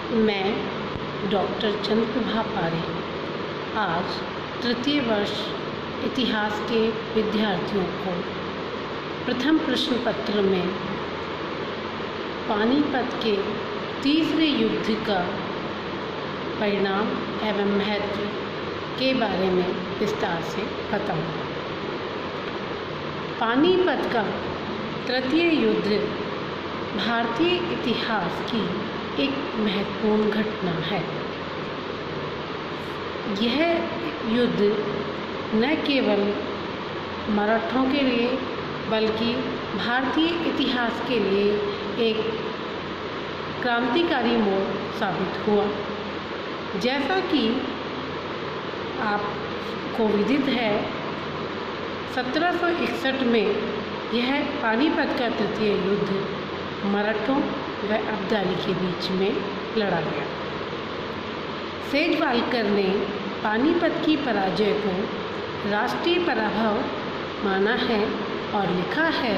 मैं डॉक्टर चंद्रप्रभा पारे आज तृतीय वर्ष इतिहास के विद्यार्थियों को प्रथम प्रश्न पत्र में पानीपत के तीसरे युद्ध का परिणाम एवं महत्व के बारे में विस्तार से बताऊंगा। पानीपत का तृतीय युद्ध भारतीय इतिहास की एक महत्वपूर्ण घटना है। यह युद्ध न केवल मराठों के लिए बल्कि भारतीय इतिहास के लिए एक क्रांतिकारी मोड़ साबित हुआ। जैसा कि आपको विदित है, 1761 में यह पानीपत का तृतीय युद्ध मराठों व अब्दाली के बीच में लड़ा गया। सेजवालकर ने पानीपत की पराजय को राष्ट्रीय पराभव माना है और लिखा है,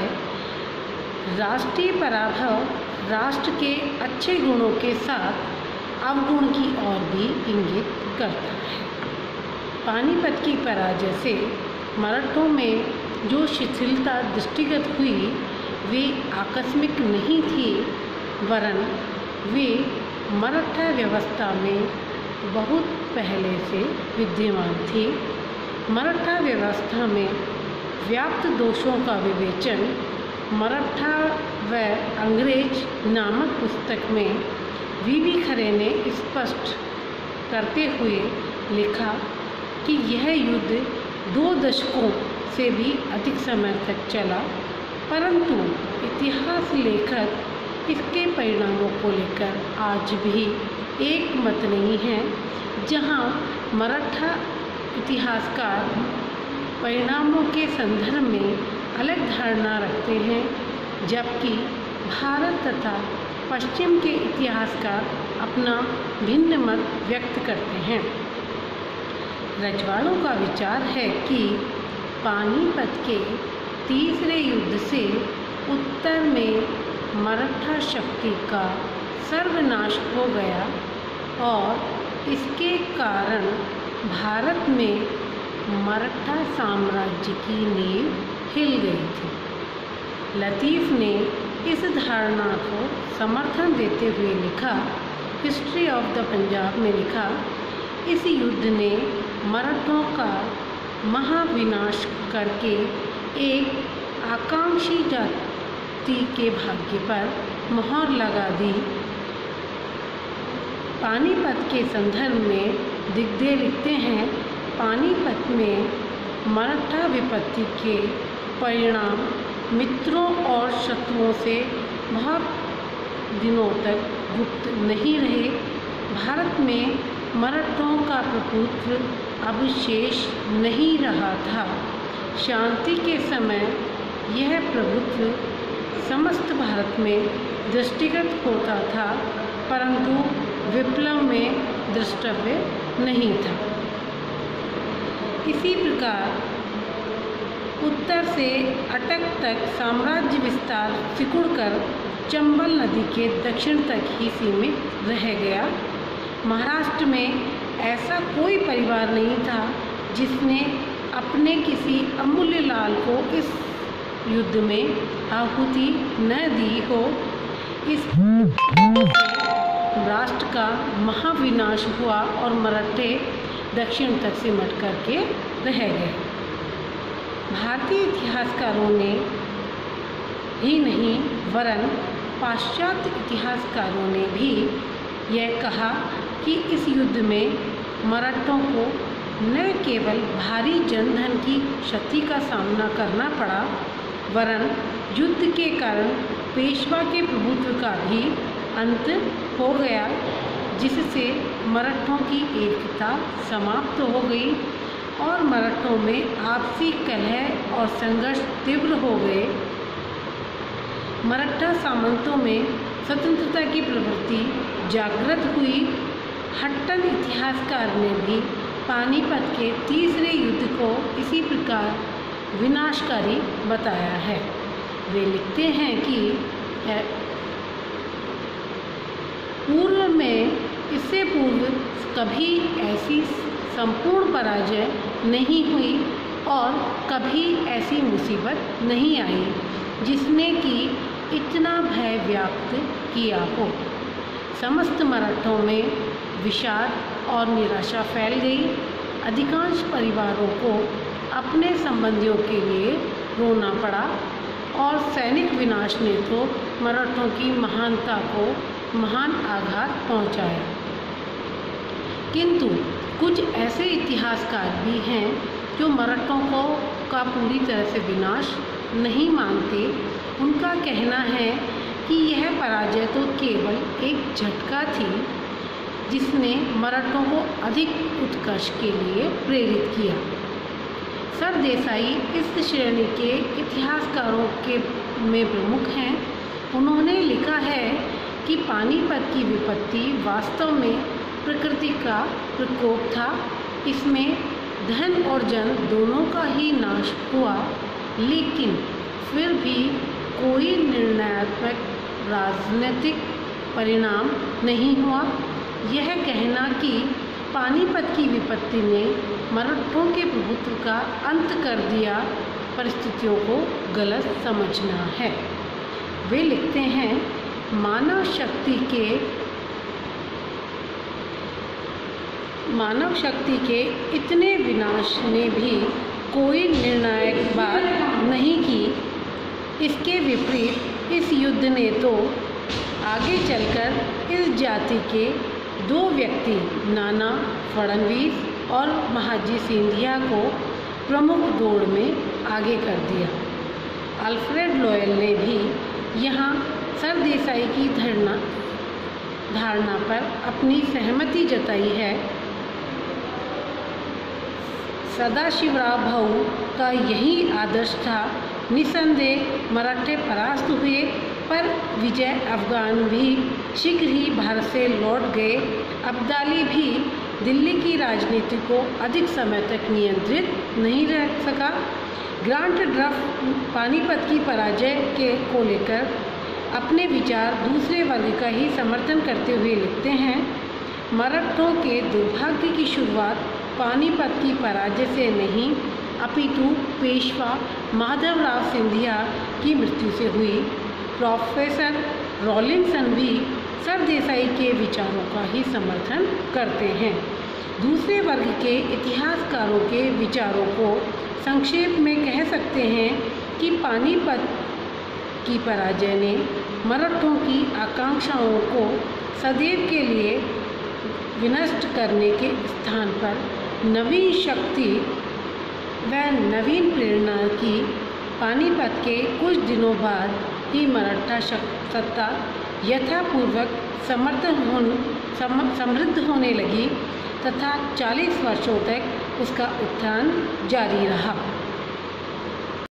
राष्ट्रीय पराभव राष्ट्र के अच्छे गुणों के साथ अवगुण की ओर भी इंगित करता है। पानीपत की पराजय से मराठों में जो शिथिलता दृष्टिगत हुई वे आकस्मिक नहीं थी, वरन वे मराठा व्यवस्था में बहुत पहले से विद्यमान थी। मराठा व्यवस्था में व्याप्त दोषों का विवेचन मराठा व अंग्रेज नामक पुस्तक में वी खरे ने स्पष्ट करते हुए लिखा कि यह युद्ध 2 दशकों से भी अधिक समय तक चला, परंतु इतिहास लेखक इसके परिणामों को लेकर आज भी एक मत नहीं है। जहां मराठा इतिहासकार परिणामों के संदर्भ में अलग धारणा रखते हैं, जबकि भारत तथा पश्चिम के इतिहासकार अपना भिन्न मत व्यक्त करते हैं। रजवाड़ों का विचार है कि पानीपत के तीसरे युद्ध से उत्तर में मराठा शक्ति का सर्वनाश हो गया और इसके कारण भारत में मराठा साम्राज्य की नींव हिल गई थी। लतीफ़ ने इस धारणा को समर्थन देते हुए लिखा, हिस्ट्री ऑफ द पंजाब में लिखा, इस युद्ध ने मराठों का महाविनाश करके एक आकांक्षी जाति के भाग्य पर मोहर लगा दी। पानीपत के संदर्भ में दिग्दे लिखते हैं, पानीपत में मराठा विपत्ति के परिणाम मित्रों और शत्रुओं से बहुत दिनों तक गुप्त नहीं रहे। भारत में मराठों का प्रभुत्व अब शेष नहीं रहा था। शांति के समय यह प्रभुत्व समस्त भारत में दृष्टिगत होता था, परंतु विप्लव में द्रष्टव्य नहीं था। इसी प्रकार उत्तर से अटक तक साम्राज्य विस्तार सिकुड़कर चंबल नदी के दक्षिण तक ही सीमित रह गया। महाराष्ट्र में ऐसा कोई परिवार नहीं था जिसने अपने किसी अमूल्य लाल को इस युद्ध में आहुति न दी हो। इस राष्ट्र का महाविनाश हुआ और मराठे दक्षिण तक सिमट करके रह गए। भारतीय इतिहासकारों ने ही नहीं वरन पाश्चात्य इतिहासकारों ने भी यह कहा कि इस युद्ध में मराठों को न केवल भारी जनधन की क्षति का सामना करना पड़ा, वरन युद्ध के कारण पेशवा के प्रभुत्व का भी अंत हो गया, जिससे मराठों की एकता समाप्त हो गई और मराठों में आपसी कलह और संघर्ष तीव्र हो गए। मराठा सामंतों में स्वतंत्रता की प्रवृत्ति जागृत हुई। हट्टन इतिहासकार ने भी पानीपत के तीसरे युद्ध को इसी प्रकार विनाशकारी बताया है। वे लिखते हैं कि इससे पूर्व कभी ऐसी संपूर्ण पराजय नहीं हुई और कभी ऐसी मुसीबत नहीं आई जिसने कि इतना भय व्याप्त किया हो। समस्त मराठों में विषाद और निराशा फैल गई। अधिकांश परिवारों को अपने संबंधियों के लिए रोना पड़ा और सैनिक विनाश ने तो मराठों की महानता को महान आघात पहुंचाया। किंतु कुछ ऐसे इतिहासकार भी हैं जो मराठों का पूरी तरह से विनाश नहीं मानते। उनका कहना है कि यह पराजय तो केवल एक झटका थी जिसने मराठों को अधिक उत्कर्ष के लिए प्रेरित किया। सरदेसाई इस श्रेणी के इतिहासकारों में प्रमुख हैं। उन्होंने लिखा है कि पानीपत की विपत्ति वास्तव में प्रकृति का प्रकोप था। इसमें धन और जन दोनों का ही नाश हुआ, लेकिन फिर भी कोई निर्णयात्मक राजनीतिक परिणाम नहीं हुआ। यह कहना कि पानीपत की विपत्ति ने मराठों के प्रभुत्व का अंत कर दिया, परिस्थितियों को गलत समझना है। वे लिखते हैं, मानव शक्ति के इतने विनाश ने भी कोई निर्णायक बात नहीं की। इसके विपरीत इस युद्ध ने तो आगे चलकर इस जाति के दो व्यक्ति नाना फडणवीस और महाजी सिंधिया को प्रमुख दौड़ में आगे कर दिया। अल्फ्रेड लॉयल ने भी यहाँ सरदेसाई की धारणा पर अपनी सहमति जताई है। सदाशिवराव भाऊ का यही आदर्श था। निसंदेह मराठे परास्त हुए, पर विजय अफगान भी शीघ्र ही भारत से लौट गए। अब्दाली भी दिल्ली की राजनीति को अधिक समय तक नियंत्रित नहीं रह सका। ग्रांट ड्रफ पानीपत की पराजय को लेकर अपने विचार दूसरे वर्ग का ही समर्थन करते हुए लिखते हैं, मराठों के दुर्भाग्य की शुरुआत पानीपत की पराजय से नहीं अपितु पेशवा माधवराव सिंधिया की मृत्यु से हुई। प्रोफेसर रॉलिंसन भी सरदेसाई के विचारों का ही समर्थन करते हैं। दूसरे वर्ग के इतिहासकारों के विचारों को संक्षेप में कह सकते हैं कि पानीपत की पराजय ने मराठों की आकांक्षाओं को सदैव के लिए विनष्ट करने के स्थान पर नवीन शक्ति व नवीन प्रेरणा की। पानीपत के कुछ दिनों बाद ही मराठा सत्ता यथापूर्वक समृद्ध होने लगी तथा 40 वर्षों तक उसका उत्थान जारी रहा।